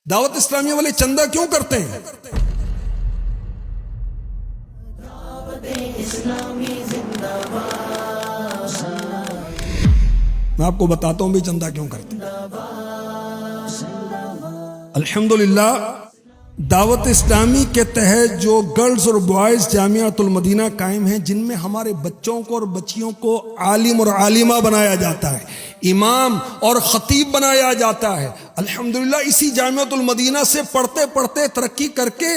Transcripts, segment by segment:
دعوت اسلامی والے چندہ کیوں کرتے ہیں؟ میں آپ کو بتاتا ہوں بھی چندہ کیوں کرتے ہیں۔ الحمدللہ دعوت اسلامی کے تحت جو گرلز اور بوائز جامعۃ المدینہ قائم ہیں، جن میں ہمارے بچوں کو اور بچیوں کو عالم اور عالمہ بنایا جاتا ہے، امام اور خطیب بنایا جاتا ہے۔ الحمدللہ اسی جامعۃ المدینہ سے پڑھتے پڑھتے ترقی کر کے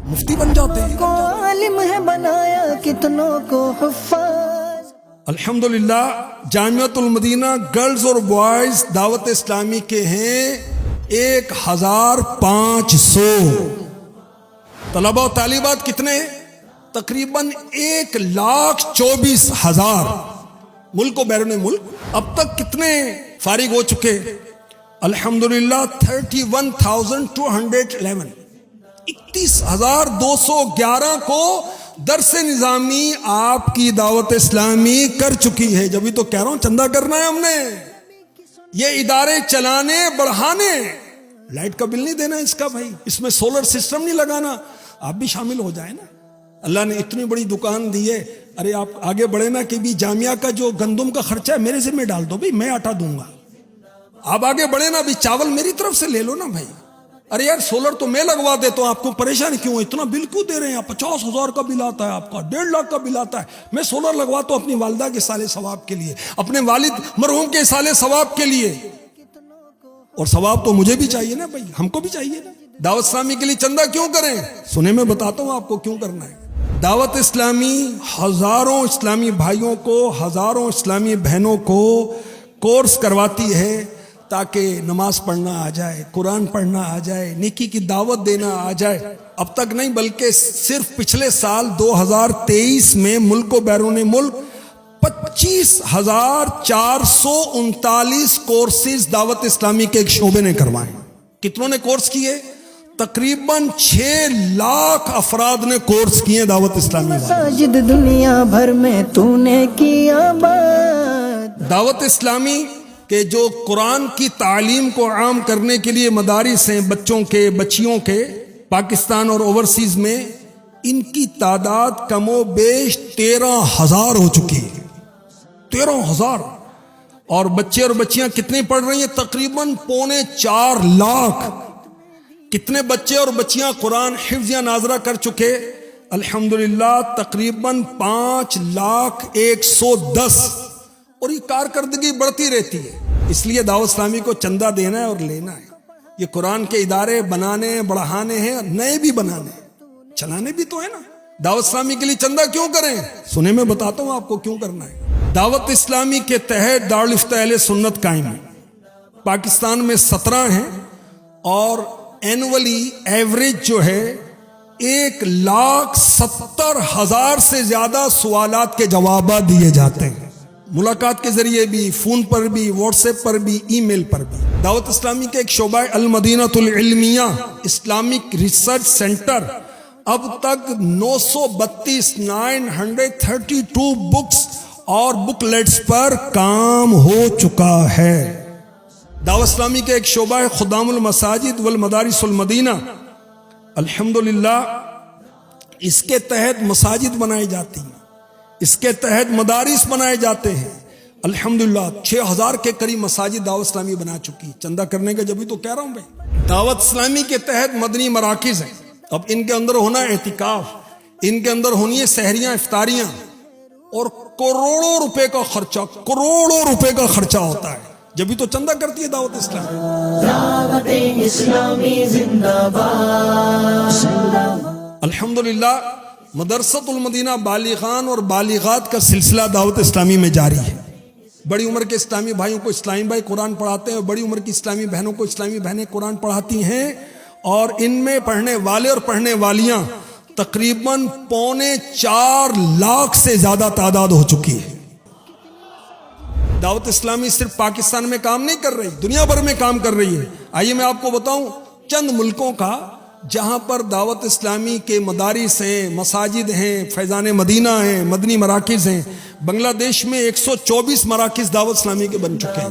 مفتی بن جاتے ہیں۔ عالم ہے بنایا کتنوں کو حفاظ۔ الحمدللہ جامعۃ المدینہ گرلز اور بوائز دعوت اسلامی کے ہیں 1500 طلبہ و طالبات کتنے؟ تقریباً 1,24,000 ملک و بیرون ملک۔ اب تک کتنے فارغ ہو چکے؟ الحمدللہ 31,211 31,211 کو درس نظامی آپ کی دعوت اسلامی کر چکی ہے۔ جبھی تو کہہ رہا ہوں چندہ کرنا ہے ہم نے، یہ ادارے چلانے بڑھانے۔ لائٹ کا بل نہیں دینا اس کا بھائی، اس میں سولر سسٹم نہیں لگانا، آپ بھی شامل ہو جائیں نا۔ اللہ نے اتنی بڑی دکان دی ہے، ارے آپ آگے بڑھے نا کہ بھی جامعہ کا جو گندم کا خرچہ ہے میرے ذمہ ڈال دو بھائی، میں آٹا دوں گا۔ آپ آگے بڑھے نا، بھی چاول میری طرف سے لے لو نا بھائی۔ ارے یار سولر تو میں لگوا دیتا ہوں، آپ کو پریشان کیوں؟ اتنا بل کیوں دے رہے ہیں؟ 50,000 کا بل آتا ہے آپ کا، 1.5 لاکھ کا بل آتا ہے۔ میں سولر لگواتا ہوں اپنی والدہ کے سالے ثواب کے لیے، اپنے والد مرحوم کے سالے ثواب کے لیے، اور ثواب تو مجھے بھی چاہیے نا بھائی، ہم کو بھی چاہیے نا۔ دعوت اسلامی کے لیے چندہ کیوں کریں؟ سنیں میں بتاتا ہوں آپ کو کیوں کرنا ہے۔ دعوت اسلامی ہزاروں اسلامی بھائیوں کو، ہزاروں اسلامی بہنوں کو کورس کرواتی ہے تاکہ نماز پڑھنا آ جائے، قرآن پڑھنا آ جائے، نیکی کی دعوت دینا آ جائے۔ اب تک نہیں بلکہ صرف پچھلے سال 2023 میں ملک و بیرون ملک 25,439 کورسز دعوت اسلامی کے ایک شعبے نے کروائے۔ کتنوں نے کورس کیے؟ تقریباً 6 لاکھ افراد نے کورس کیے دعوت اسلامی والے۔ مساجد دنیا بھر میں تو نے کیا بات۔ دعوت اسلامی کہ جو قرآن کی تعلیم کو عام کرنے کے لیے مدارس ہیں بچوں کے، بچیوں کے، پاکستان اور اوورسیز میں، ان کی تعداد کم و بیش 13,000 ہو چکی ہے۔ 13,000۔ اور بچے اور بچیاں کتنے پڑھ رہی ہیں؟ تقریباً 3.25 لاکھ۔ کتنے بچے اور بچیاں قرآن حفظ یا ناظرہ کر چکے؟ الحمدللہ تقریباً 5,110,000۔ اور یہ کارکردگی بڑھتی رہتی ہے۔ اس لیے دعوت اسلامی کو چندہ دینا ہے اور لینا ہے۔ یہ قرآن کے ادارے بنانے ہیں، بڑھانے ہیں، نئے بھی بنانے ہیں، چلانے بھی تو ہے نا۔ دعوت اسلامی کے لیے چندہ کیوں کریں؟ سنیں میں بتاتا ہوں آپ کو کیوں کرنا ہے۔ دعوت اسلامی کے تحت دارالفتہ اہل سنت قائم ہے، پاکستان میں 17 ہیں، اور اینولی ایوریج جو ہے 1,70,000 سے زیادہ سوالات کے جوابات دیے جاتے ہیں، ملاقات کے ذریعے بھی، فون پر بھی، واٹس ایپ پر بھی، ای میل پر بھی۔ دعوت اسلامی کے ایک شعبہ المدینہ العلمیہ اسلامک ریسرچ سینٹر اب تک 932 بکس اور بک لیٹس پر کام ہو چکا ہے۔ دعوت اسلامی کے ایک شعبہ ہے خدام المساجد والمدارس المدینہ۔ الحمدللہ اس کے تحت مساجد بنائی جاتی ہیں، اس کے تحت مدارس بنائے جاتے ہیں۔ الحمدللہ 6,000 کے قریب مساجد دعوت اسلامی بنا چکی۔ چندہ کرنے کا جبھی تو کہہ رہا ہوں بھائی۔ دعوت اسلامی کے تحت مدنی مراکز ہیں، اب ان کے اندر ہونا ہے اعتکاف، ان کے اندر ہونی ہے سحریاں، افطاریاں، اور کروڑوں روپے کا خرچہ، کروڑوں روپے کا خرچہ ہوتا ہے، جبھی تو چندہ کرتی ہے دعوت اسلامی۔ دعوت اسلامی زندہ باد۔ الحمدللہ مدرسۃ المدینہ بالغان اور بالغات کا سلسلہ دعوت اسلامی میں جاری ہے۔ بڑی عمر کے اسلامی بھائیوں کو اسلامی بھائی قرآن پڑھاتے ہیں، اور بڑی عمر کی اسلامی بہنوں کو اسلامی بہنیں قرآن پڑھاتی ہیں، اور ان میں پڑھنے والے اور پڑھنے والیاں تقریباً 4.25 لاکھ سے زیادہ تعداد ہو چکی ہے۔ دعوت اسلامی صرف پاکستان میں کام نہیں کر رہی، دنیا بھر میں کام کر رہی ہے۔ آئیے میں آپ کو بتاؤں چند ملکوں کا جہاں پر دعوت اسلامی کے مدارس ہیں، مساجد ہیں، فیضان مدینہ ہیں، مدنی مراکز ہیں۔ بنگلہ دیش میں 124 مراکز دعوت اسلامی کے بن چکے ہیں۔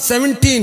17,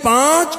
5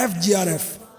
FGRF।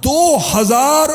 2000